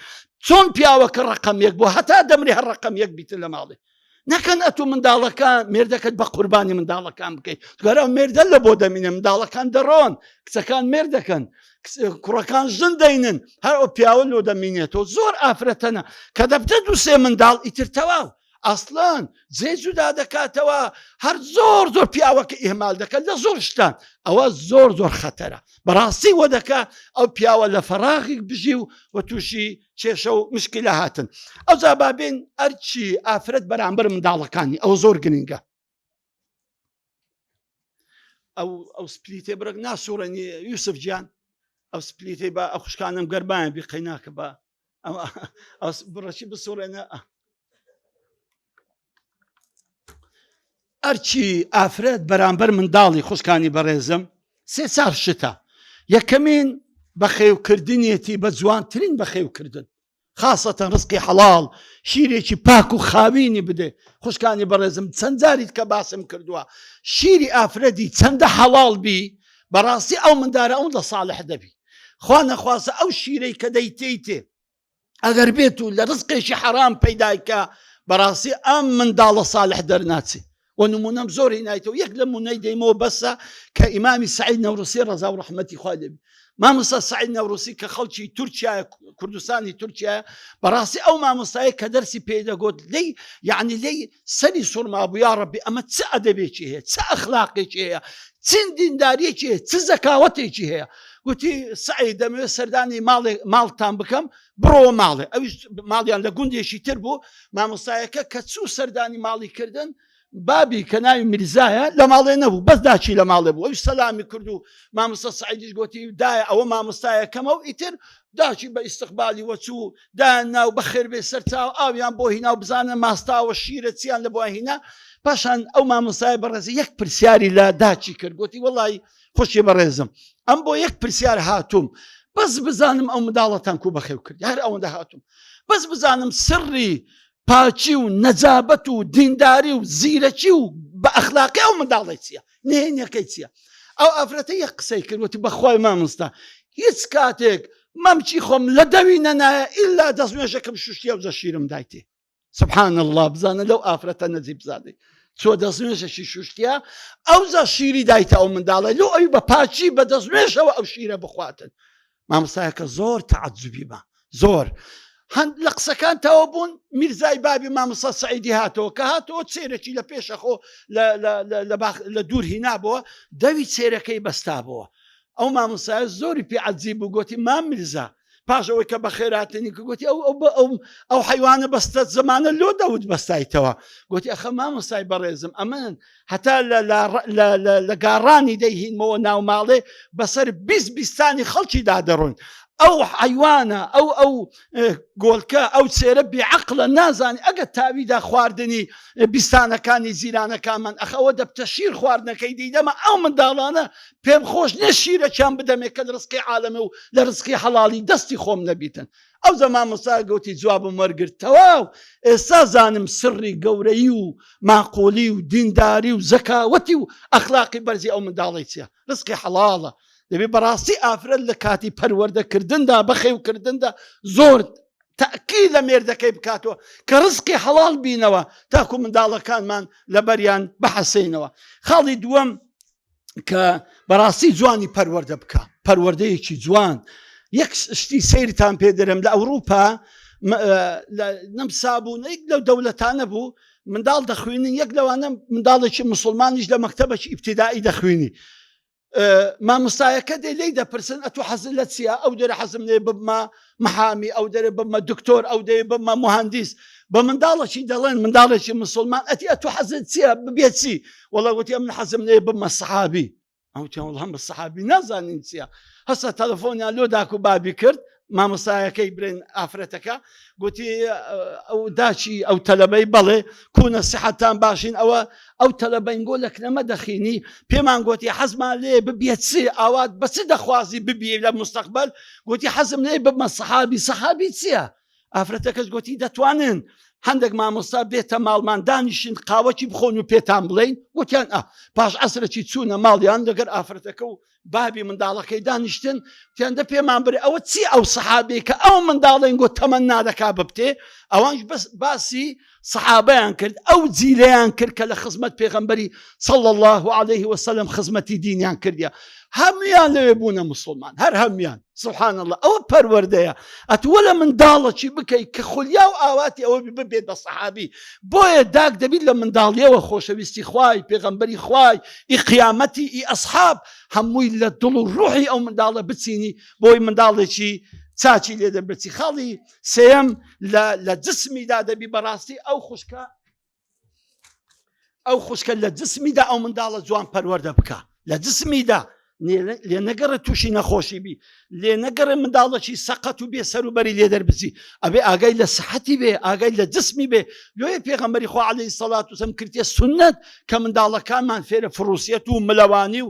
چۆن پیاوەکە ڕقم یەک بۆ هەتا دەمری هەر ڕقم یەک بیتە لە ماڵێ نەکەن ئەتو منداڵەکان مێردەکەت بە قوربانی منداڵەکان بکەیت گەرە مێردە لە بۆ دەمینە منداڵەکان دەڕۆن کچەکان مێردەکەن کوڕەکان ژن دەینن هەر ئەو پیاوە لۆ دەمینێتەوە زۆر ئافرەتەنە کە دەبتە دووسێ منداڵ ئیتر تەواو ئەسڵان جێ جودا دەکاتەوە هەر زۆر پیاوەکە ئیهمال دەکات لە زۆر شتان ئەوە زۆر خەتەرە بەڕاستی وە دەکا ئەو پیاوە لە فەراغی بژی و تووشی کێشە و مشکلە هاتن ئەو جا بابێن ئەرچی ئافرەت بەرامبەر منداڵەکانی ئەو زۆر گرنگە ئەو سپلیتێ برەک ناسوورەنی یوسف گیان ئەو سپلیتێ بە ئەو خوشکانم گەرمایە بیقەیناکە بە بڕەچی بسوورێنە ئەرچی ئافرەت بەرامبەر منداڵی خوشکانی بەڕێزم سێ چار شتە یەکەمین بەخێوکردنیەتی بە جوانترین بەخێوکردن خاصەتەن ڕزقی حەڵاڵ شیرێکی پاک و خاوینی بدێ خوشکانی بەڕێزم چەند جاریت کە باسم کردووە شیری ئافرەتی چەندە حەڵاڵ بی بەڕاستی ئەو مندارە ئەو لە ساڵح دەبی خوا نەخواسە ئەو شیرەی کە دەیتێ ئەگەر بێت و لە ڕزقێکی حەرام پەیدایکە بەڕاستی ئەم منداڵە ساڵح دەرناچێ ونمونم زۆری نایتەوە یەک لە مونەی دەیمەوە بەسە کە ئیمامی سعید نەوروسی ڕەزا و ڕەحمەتی خوا لێبی مامۆستا سعید نەوروسی کە خەڵکی تورکیایە کوردستانی تورکیایە بەڕاستی ئەو مامۆستایە کە دەرسی پێدەگوت لی یعنی لی سەری سوورمابوو یا ڕەبی ئەمە چ ئەدەبێکی هەیە چ ئەخلاقێکی هەیە چەند دینداریەکی هەیە چ زەکاوەتێکی هەیە گوتی سعید دەمەوێت سەردانی ماڵتان بکەم بڕۆوە ماڵێ ئەویش ماڵیان لە گوندێکی تر بوو مامۆستایەکە کە چوو سەردانی ماڵی کردن بابی کە ناوی میرزایە لە ماڵێ نەبوو بەس داچی لە ماڵێ بوو ئەوی سەلامی کرد و مامۆستا سعیدیش گوتی دایە ئەوە مامۆستایەکەمە و ئیتر داچی بە ئیستقبالی وەچوو دایان ناو بەخێر بێ سەرچاو ئاویان بۆ هینا و بزانە ماستاوە شیرە چیان لە بۆ هینا پاشان ئەو مامۆستای بەڕێزی یەک پرسیاری لە داچی کرد گوتی وەڵی خۆشی بەڕێزم ئەم بۆ یەک پرسیار هاتووم بەس بزانم ئەو منداڵەتان کو بەخێو کرد هەر ئەوەندە هاتووم بەس بزانم سڕی پاچی و نەجابەت و دینداری و زیرەکی و بە ئەخلاقی ئەو منداڵی چییە نهێنیەکەی چییە ئەو ئافرەتە یەک قسەی کردوەتی بەخوای مامۆستا هیچ کاتێک مەمچی خۆم لە دەوی نەنایە ئیلا دەستنوێژەکەم شوشتی ئەو زەشیرم دایتێ سبحان الله بزانە لەو ئافرەتە نەجیب زادەی چۆ دەستنوێژەشی شوشتیە ئەو زەشیری دایتە ئەو منداڵە لۆ ئەوی بە پاچی بە دەستنوێژەوە ئەو شیرە بخواتن مامۆستایەکە زۆر تەعەجوبی بە زۆر لە قسەکانتەوە بوون میرزای بابی مامۆستا سعیدی هاتەوە کە هاتەوە چێرەکی لە پێشەخۆ لە دوور هینابەوە دەوی چێرەکەی بەستابەوە ئەو مامۆستایە زۆری پێ عەجیب بوو گوتی مام میرزا پاش ئەوەی کە بەخێراتنی کە گوتی ئەو حیوانە بەستە زمانە لۆ دەوت بەستایتەوە گوتی ئەخە مامۆستای بەڕێزم ئەمن هەتا لە گاڕانی دەیهینمەوە ناو ماڵێ بەسەر بیستانی خەڵکی دادەڕۆن ئەو حیوانە ئەو گۆڵکە ئەو چێرە بێعەقڵە نازانی ئەگە تاویدا خواردنی بیستانەکانی زیرانەکانمان ئەخەوە دەبتە شیر خواردنەکەی دیدەمە ئەو منداڵانە پێم خۆش نە شیرەکیان بدەمێ کە لە ڕزقی عالەمە و لە ڕزقی حەڵاڵی دەستی خۆم نەبیتن ئەو زەمان مامۆستا گوتی جوابم وەرگرت تەواو ئێستا زانم سڕی گەورەی و ماقۆلی و دینداری و زەکاوەتی و ئەخلاقی بەرزی ئەو منداڵی چییە ڕزقی حەڵاڵە دەبێ بەڕاستی ئافرەت لە کاتی پەروەردەکردندا بەخێوکردندا زۆر تەئکید لە مێردەکەی بکاتەوە کە ڕزقی حەڵاڵ بینەوە تاکو منداڵەکانمان لەبەریان بەحەسەینەوە خاڵی دووەم کە بەڕاستی جوانی پەروەردە بکە پەروەردەیەکی جوان یەک شتی سەیرتان پێ دەرم لە ئەوروپا نەمسابوونەیەک لەو دەوڵەتانە بوو منداڵ دەخوێنن یەک لەوانە منداڵێکی موسڵمانیش لە مەکتەبێکی ئیبتیدایی دەخوێنی مامۆستایەکە دێ لێی دەپرسن ئەتو حەزت لە چییە؟ ئەو دەرە حەزم لێ ببمە محامی، ئەو دەرە ببمە دکتۆر، ئەو دەیە ببمە مهندیس. بە منداڵێکی دەڵێن منداڵێکی مسلمان ئەتی ئەتو حەزت چییە ببێت چی؟ وەڵا گوتی من حەزم لێ ببمە سەحابی. ئەوتیان وەڵا بە سەحابی نازانین چییە. هەستا تەلەفۆنیان لۆ داکو بابی کرد، مامۆستایەکەی برێن ئافرەتەکە گوتی ئەو داچی ئەو تەلەبەی بەڵێ کوونە سیحەتان باشین، ئەو تەلەبەنگۆ لە کنەمە دەخینی، پێمان گوتی حەزمان لێ ببێت چی؟ ئاوات بە چ دەخوازی ببیێ لە مستەقبەل؟ گوتی حەزم لێ ببمە سەحابی. سەحابی چییە؟ ئافرەتەکەش گوتی دەتوانن هەندێک مامۆستا بێتە ماڵمان دانیشین قاوەکی بخۆن و پێتان بڵین. گوتیان پاش عەسرێکی چوونە ماڵیان لەگەر ئافرەتەکە و بابی منداڵەکەی دانیشتن، تیاندا پێمان بڕێ ئەوە چی ئەو سەحابەیە کە ئەو منداڵێن گوت تەمەنا دەکا ببتێ؟ ئەوانش باسی سەحابەیان کرد، ئەو جیلەیان کرد کە لە خزمەت پێغەمبەری صلی الله عليه وسلم خزمەتی دینیان کردیە. هەمویان لەوێ بوونە مسلمان، هەر هەمویان. سبحان الله، ئەوە پەروەردەیە. ئەتوە لە منداڵەکی بکەیت کە خولیا و ئاواتی ئەوە ببێت بە سەحابی. بۆیە داک دەبیت لە منداڵیەوە خۆشەویستی خوای، پێغەمبەری خوای، ئی قیامەتی، ئی ئەسحاب هەمووی لە دڵ و ڕوحی ئەو منداڵە بچینی، بۆی منداڵێکی چاچی لێ دەبرچی. خاڵی سێەم لە جسمیدا دەبی بەڕاستی ئەو خوشکە لە جسمیدا ئەو منداڵە جوان پەروەردە بکە، لە جسمیدا لێ نەگەڕێت تووشی نەخۆشی بی، لێ نەگەڕێ منداڵەکی سەقەت و بێ سەروبەری لێ دەربچی، ئەبێ ئاگای لە سەحەتی بێ، ئاگای لە جسمی بێ. لۆیە پێغەمبەری خوا عەلەیهی سەڵات وسەلام کردیە سوننەت کە منداڵەکانمان فێرە فڕوسیەت و ملەوانی و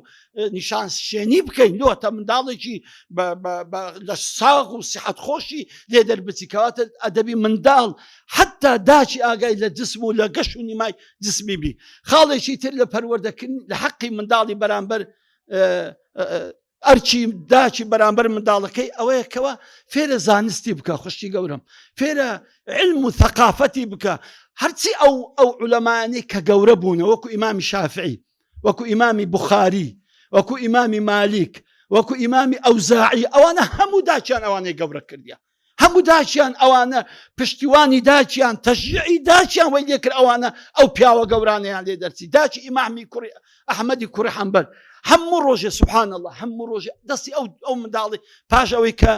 نیشان شێنی بکەین. لۆتە منداڵێکی لە ساغ و سیحەت خۆشی لێ دەربچی، کەواتە ئەدەبی منداڵ حتا داچی ئاگای لە جسم و لە گەش و نیمای جسمی بی. خاڵێکی تر لە پەروەردەکردن لە حەقی منداڵی بەرامبەر ئەرچی داچی بەرامبەر منداڵەکەی ئەوەیە کەوە فێرە زانستی بکە، خوشتی گەورم، فێرە علم و ثەقافەتی بکە. هەرچی ئەو عولەمانی کە گەورە بوونە، وەکو ئیمامی شافعی، وەکو ئیمامی بوخاری، وەکو ئیمامی مالیک، وەکو ئیمامی ئەوزاعی، ئەوانە هەموو داچیان ئەوانەی گەورە کردیە، هەموو داچیان ئەوانە پشتیوانی داچیان، تەشجیعی داچیان وەی لێ کرد ئەوانە ئەو پیاوە گەورانەیان لێ دەرچی. داچی ئیمامی کوڕی ئەحمەدی کوڕی حەمبەل هەموو ڕۆژێ سبحان الله هەموو ڕۆژێ دەستی ئەو منداڵی پاش ئەوەی کە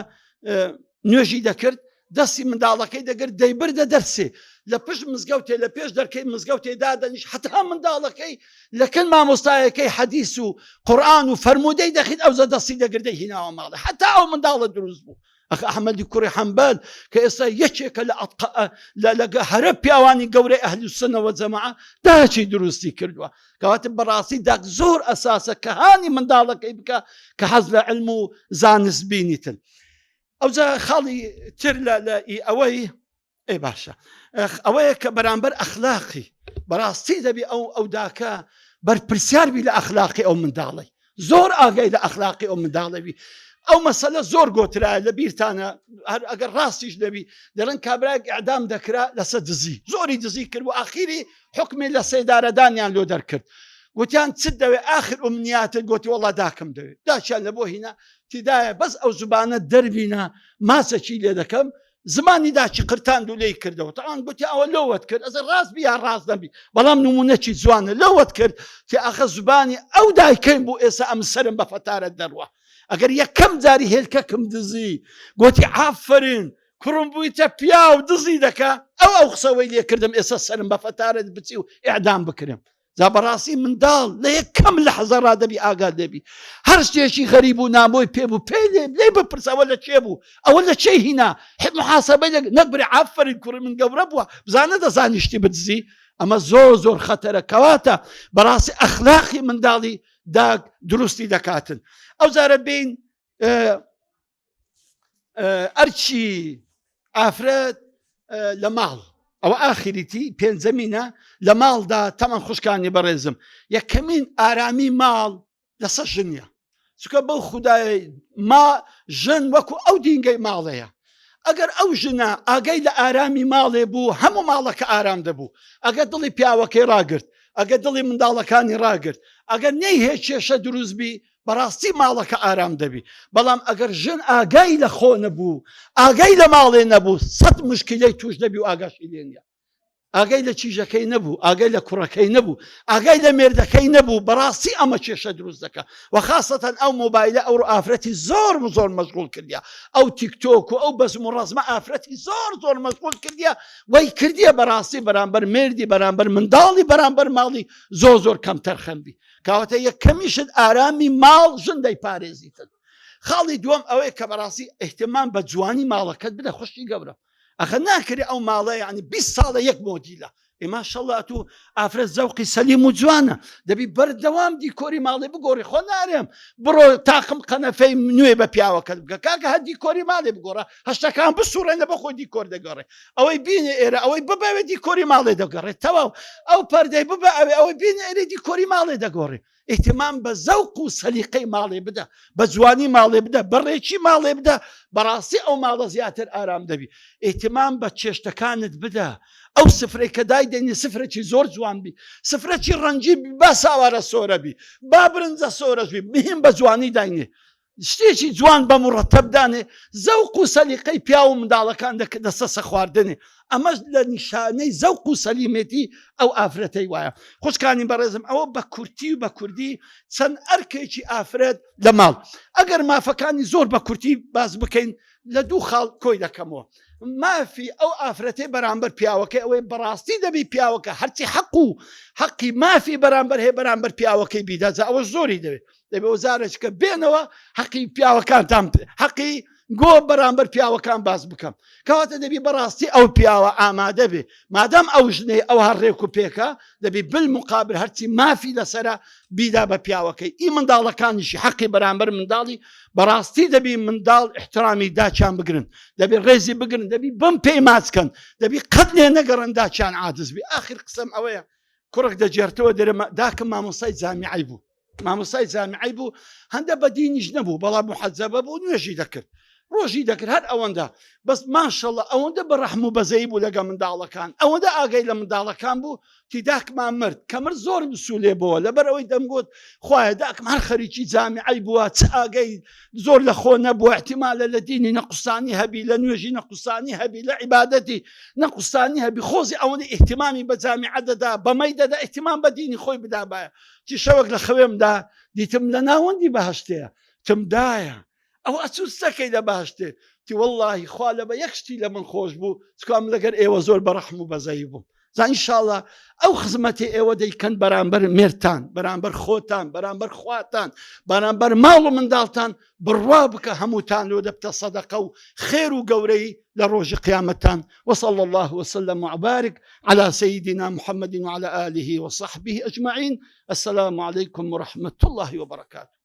نوێژی دەکرد دەستی منداڵەکەی دەگرت دەیبردە دەرسێ لە پشت مزگەوتێ، لە پێش دەرکەی مزگەوتێ دادەنیش، حتا منداڵەکەی لەکن مامۆستایەکەی حەدیث و قورئان و فەرموودەی دەخیت ئەوزە دەستی دەگردەی هیناوە ماڵێ، حتا ئەو منداڵە دروست بوو. ئەخ ئەحمەدی کوڕی حەمبەل کە ئێستا یەکێکە لە هەرە پیاوانی گەورەی ئەهلی سونە و جەماعە داچی دروستی کردووە. کەواتە بەڕاستی داک زۆر ئەساسە کە هانی منداڵەکەی بکە کە حەز لە علم و زانست بینیتن. ئەوجا خاڵی تر لە ئەوەی باشە ئەوەیە کە بەرامبەر ئەخلاقی بەڕاستی دەبی ئەو داکە بەرپرسیاربی لە ئەخلاقی ئەو منداڵی، زۆر ئاگای لە ئەخلاقی ئەو منداڵەبی. ئەو مەسەلە زۆر گۆترایە لە بیرتانە، هەر ئەگەر ڕاستیش دەبی دەڵێن کابراایەک ئەعدام دەکرا لەسەر دزی، زۆری دزی کرد و ئاخیری حکمی لە سێدارەدانیان لۆ دەرکرد. گوتیان چت دەوێ ئاخر ئومنیاتت؟ گوتی وەڵا داکەم دەوێت. داچیان لە بۆ هینا تیدایە بەس ئەو زبانە دەربینە ماسەکی لێ دەکەم، زمانی داچی قرتاند و لێی کردەوە. تەعاان گوتی ئەوە لۆوت کرد، ئەزە ڕاست بی یا ڕاست نەبی، بەڵام نمونەکی جوانە لۆوت کرد کە ئاخە زبانی ئەو دایکەین بوو ئێستا ئەم سرم بە فەتارەت دەڕوە. ئەگەر یەکەم جاری هێلکەکەم دزی گوتی ئافرین کوڕم بوویتە پیا و دزی دەکا، ئەو قسەوەی لێ کردم ئێستا سرم بە فەتارەت بچی و ئیعدام بکرم. جا بەڕاستی منداڵ لە یەکەم لەحزە ڕادەبی ئاگا دەبی. هەر شتێکی غەریب و نامۆی پێبوو پێی لێ بپرس ئەوە لە چێ بوو، ئەوە لە چێ هینا، محاسەبەی نەکبرێ ئافرین کوڕی من گەورە بووە بزانە دەزانی شتی بدزی. ئەمە زۆر زۆر خەتەرە، کەواتە بەڕاستی ئەخلاقی منداڵی داک دروستی دەکاتن. ئەو جارە بین ئەرچی ئافرەت لە ماڵ، ئەوە ئاخریتی پێنجەمینە لە ماڵدا تەمەن خوشکانی بەڕێزم، یەکەمین ئارامی ماڵ لەسەر ژنیە. چکە بەو خودای ما ژن وەکو ئەو دینگەی ماڵەیە. ئەگەر ئەو ژنە ئاگەی لە ئارامی ماڵێ بوو هەموو ماڵەکە ئارام دەبوو. ئەگەر دڵی پیاوەکەی ڕاگرت، ئەگەر دڵی منداڵەکانی ڕاگرت، ئەگەر نەی هیچ کێشە دروست بی بەڕاستی ماڵەکە ئارام دەبی. بەڵام ئەگەر ژن ئاگای لە خۆ نەبوو، ئاگای لە ماڵێ نەبوو، سەد مشکلەی توش دەبی و ئاگاشی لێ نییە. ئاگای لە چیژەکەی نەبوو، ئاگای لە کوڕەکەی نەبوو، ئاگای لە مێردەکەی نەبوو، بەڕاستی ئەمە کێشە دروست دەکە و خاستەن ئەو مۆبایلە ئەو ئافرەتی زۆر مەشغوڵ کردیا، ئەو تیکتۆک و ئەو بەزم و ڕەزمە ئافرەتی زۆر مەشغوڵ کردیا وەی کردیە بەڕاستی بەرامبەر مێردی، بەرامبەر منداڵی، بەرامبەر ماڵی زۆر کەم تەرخەمبی. کەواتە یەکەمیشت ئارامی ماڵ ژندەی پارێزیتن. خاڵی دووەم ئەوەیە کە بەڕاستی احتیمام بە جوانی ماڵەکەت بدە خوشی گەورە. ئەخە ناکرێ ئەو ماڵە یعنی 20 ساڵە یەک مۆدیلە. ماشەڵڵا تو ئافرەت زەوقی سەلیم و جوانە، دەبی بەردەوام دیکۆری ماڵێ بگۆڕی. خۆ نارێم بڕۆ تاقم قەنەفەی نوێ بە پیاوەکەت بکە، کاکە هەر دیکۆری ماڵێ بگۆڕە، هەشتەکان بسوڕێنە بە خۆی دیکۆر دەگەڕێ. ئەوەی بینێ ئێرە ئەوەی ببەوێ دیکۆری ماڵێ دەگەڕێت. تەواو ئەو پەردەی ببە ئەوەی بینێ ئێرە دیکۆری ماڵێ دەگۆڕێ. احتیمام بە زەوق و سەلیقەی ماڵێ بدە، بە جوانی ماڵێ بدە، بەڕێکی ماڵێ بدە، بەڕاستی ئەو ماڵە زیاتر ئارام دەبی. احتیمام بە چێشتەکانت بدە. ئەو سفرەی کە دایدەنی سفرەی زۆر جوان بی، سفرەی ڕەنجی با ساوارە سۆرە بی، با برنجە سۆرەش بی، مهم بە جوانی داینێ. شتێکی جوان بە مڕەتەب دانێ. زەوق و سەلیقەی پیا و منداڵەکان دەستە سەخواردنێ. ئەمەش لە نیشانەی زەوق و سەلیمێتی ئەو ئافرەتەی وایە. خوشکانی بەڕێزم، ئەوە بە کورتی و بە کوردی چەند ئەرکێکی ئافرەت لە ماڵ. ئەگەر مافەکانی زۆر بە کورتی باز بکەین لە دوو خاڵ کۆی دەکەمەوە. مافی ئەو ئافرەتەی بەرامبەر پیاوەکەی ئەوەی بەڕاستی دەبی پیاوەکە هەرچی حەقی مافی بەرامبەر هەیە بەرامبەر پیاوەکەی بیداجا ئەوە زۆری دەوێت. دەبێ وەزارێککە بێنەوە حەقی پیاوەکانتان حەقی گۆ بەرامبەر پیاوەکان باز بکەم. کەواتە دەبی بەڕاستی ئەو پیاوە ئامادە بێ. مادام ئەو ژنەی ئەو هەڕێک و پێکە دەبی بالمقابل هەرچی مافی لەسرە بیدا بە پیاوەکەی. ئی منداڵەکانیشی حەقی بەرامبەر منداڵی بەڕاستی دەبی منداڵ احترامی داچان بگرن، دەبی ڕێزی بگرن، دەبی بم پێی ماچکەن، دەبی قەت لێ نەگەڕن داچان عاجز بی. ئاخر قسەم ئەوەیە کوڕک دەجێرتەوە دەرە داکەم مامۆستای جامیعەی بوو. مامۆستای جامیعەی بوو، هەندە بەدینیش نەبوو، بەڵام محەجەبە بوو، نوێژی دەکرد، ڕۆژی دەکرد هەر ئەوەندە. بەس ماشەڵڵا ئەوەندە بە ڕەحم و بەزەی بوو لەگە منداڵەکان، ئەوەندە ئاگەی لە منداڵەکان بوو تی داکمان مرد. کەمر زۆر بسوولێ بووە لەبەر ئەوەی دەمگوت خوایە داکم هەر خەریکی جامیعەی بووە، چ ئاگەی زۆر لە خۆ نەبووە، احتیمالە لە دینی نەقوسانی هەبی، لە نوێژی نەقوسانی هەبی، لە عیبادەتی نەقوسانی هەبی. خۆزی ئەوەندە احتیمامی بە جامیعە دەدا، بەمەی دەدا احتیمام بە دینی خۆی بدا. باە چی شەوەک لە خەوێمدا دیتم لە ناوەندی بەهەشتەیە تمدایە ئەو ئەچوستەکەی لە باشتێ تی واللهی خوا لە بە یەکشتی لە من خۆش بوو چکام لەگەر ئێوە زۆر بەڕەحم و بەزەی بووم. زان ئینشاءڵڵا ئەو خزمەتی ئێوە دەیکەن بەرامبەر مێردتان، بەرامبەر خۆتان، بەرامبەر خواتان، بەرامبەر ماڵ و منداڵتان بڕوا بکە هەمووتان لۆ دەبتە سەدەقە و خێر و گەورەی لە ڕۆژی قیامەتان. وصلى الله وسلم وبارك على سيدنا محمد وعلى آله وصحبه أجمعين. السلام عليكم ورحمة الله وبركاته.